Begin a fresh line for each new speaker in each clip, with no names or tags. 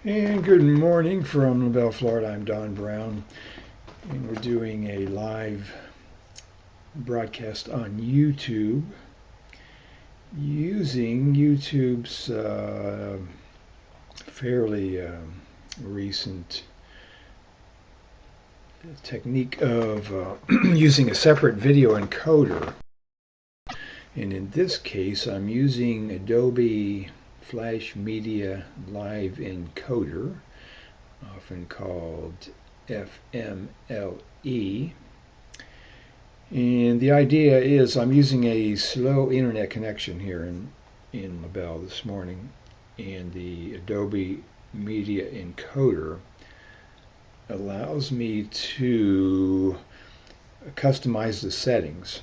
And good morning from LaBelle, Florida. I'm Don Browne, and we're doing a live broadcast on YouTube using YouTube's fairly recent technique of using a separate video encoder. And in this case, I'm using Adobe Flash Media Live Encoder, often called FMLE. And the idea is I'm using a slow internet connection here in LaBelle this morning, and the Adobe Media Encoder allows me to customize the settings.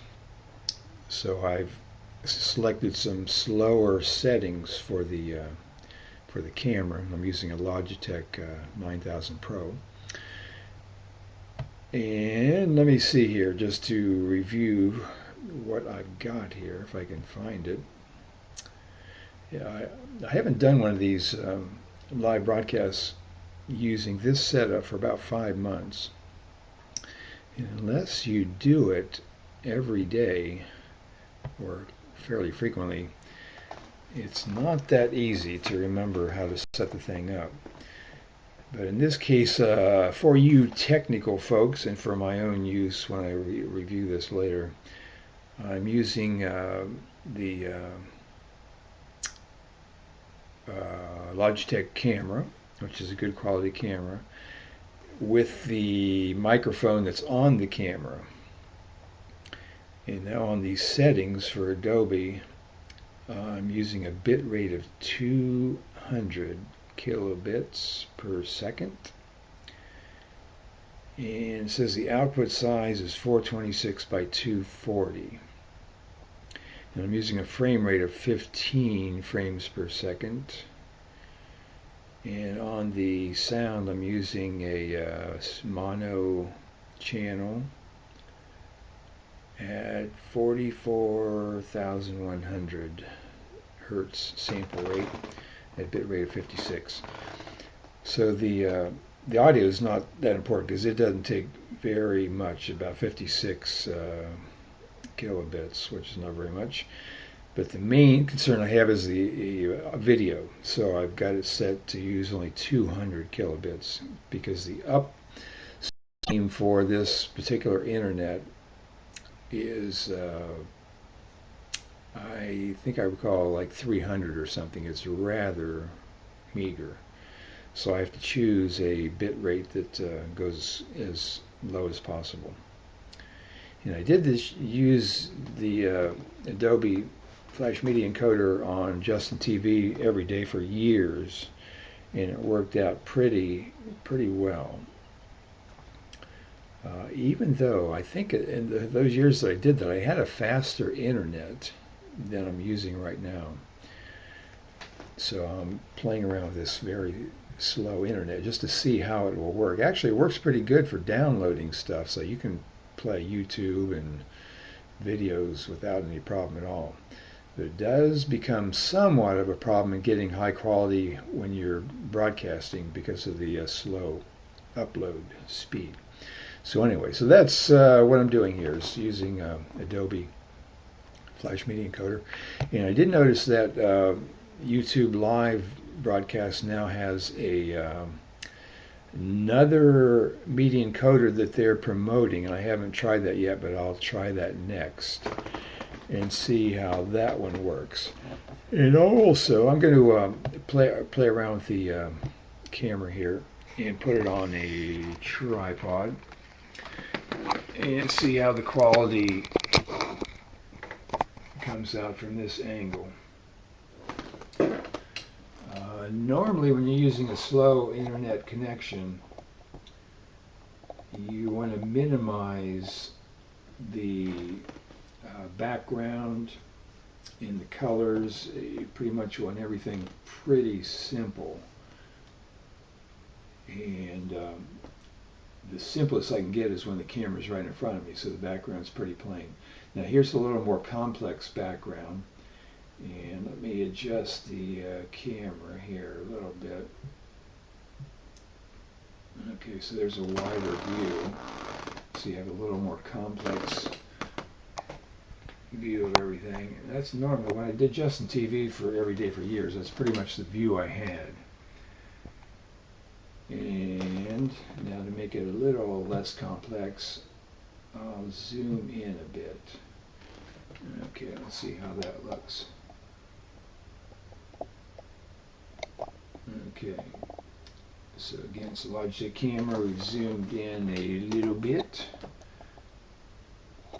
So I've selected some slower settings for the camera. I'm using a Logitech 9000 Pro. And let me see here, just to review what I've got here, if I can find it. Yeah, I haven't done one of these live broadcasts using this setup for about 5 months. And unless you do it every day or fairly frequently, it's not that easy to remember how to set the thing up. But in this case, for you technical folks and for my own use when I review this later, I'm using the Logitech camera, which is a good quality camera, with the microphone that's on the camera. And now on these settings for Adobe, I'm using a bit rate of 200 kilobits per second. And it says the output size is 426 by 240. And I'm using a frame rate of 15 frames per second. And on the sound, I'm using a mono channel at 44,100 hertz sample rate at bit rate of 56. So the audio is not that important because it doesn't take very much, about 56 kilobits, which is not very much. But the main concern I have is the video. So I've got it set to use only 200 kilobits because the upstream for this particular internet is I think I recall like 300 or something. It's rather meager, so I have to choose a bit rate that goes as low as possible. And I did use the Adobe Flash Media Encoder on Justin TV every day for years, and it worked out pretty well. Even though I think in those years that I did that, I had a faster internet than I'm using right now. So I'm playing around with this very slow internet just to see how it will work. Actually, it works pretty good for downloading stuff, so you can play YouTube and videos without any problem at all. But it does become somewhat of a problem in getting high quality when you're broadcasting because of the slow upload speed. So anyway, so that's what I'm doing here, is using Adobe Flash Media Encoder. And I did notice that YouTube Live broadcast now has another media encoder that they're promoting, and I haven't tried that yet, but I'll try that next and see how that one works. And also, I'm going to play around with the camera here and put it on a tripod and see how the quality comes out from this angle. Normally when you're using a slow internet connection, you want to minimize the background and the colors. You pretty much want everything pretty simple. And the simplest I can get is when the camera's right in front of me, so the background's pretty plain. Now here's a little more complex background, and let me adjust the camera here a little bit. Okay, so there's a wider view, so you have a little more complex view of everything. And that's normal. When I did Justin TV for every day for years, that's pretty much the view I had. And now to make it a little less complex, I'll zoom in a bit. Okay, let's see how that looks. Okay, so again, it's a Logitech camera. We've zoomed in a little bit,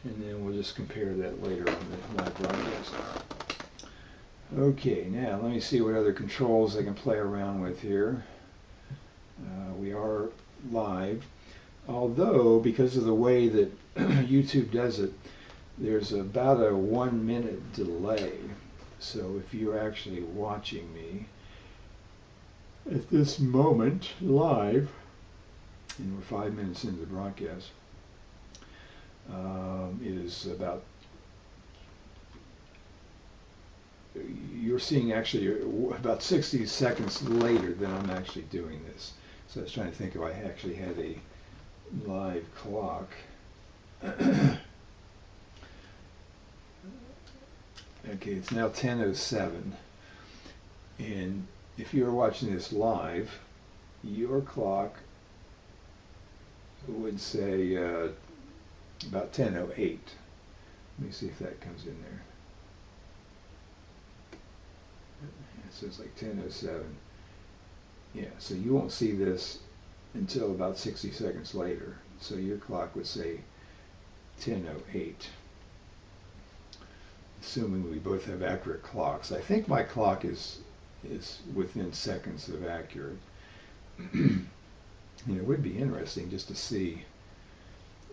and then we'll just compare that later on the live broadcast. Okay, now let me see what other controls I can play around with here. We are live, although because of the way that YouTube does it, there's about a 1 minute delay. So if you're actually watching me at this moment live, and we're 5 minutes into the broadcast, it is about, you're seeing actually about 60 seconds later than I'm actually doing this. So I was trying to think if I actually had a live clock. Okay, it's now 10:07, and if you're watching this live, your clock would say about 10:08. Let me see if that comes in there. So it's like 10:07. Yeah, so you won't see this until about 60 seconds later. So your clock would say 10:08. Assuming we both have accurate clocks. I think my clock is within seconds of accurate. It would be interesting just to see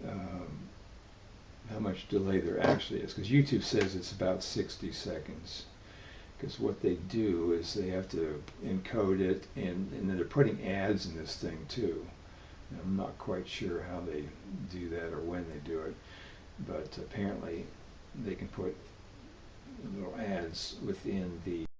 how much delay there actually is, because YouTube says it's about 60 seconds. Because what they do is they have to encode it, and then they're putting ads in this thing too. And I'm not quite sure how they do that or when they do it, but apparently they can put little ads within the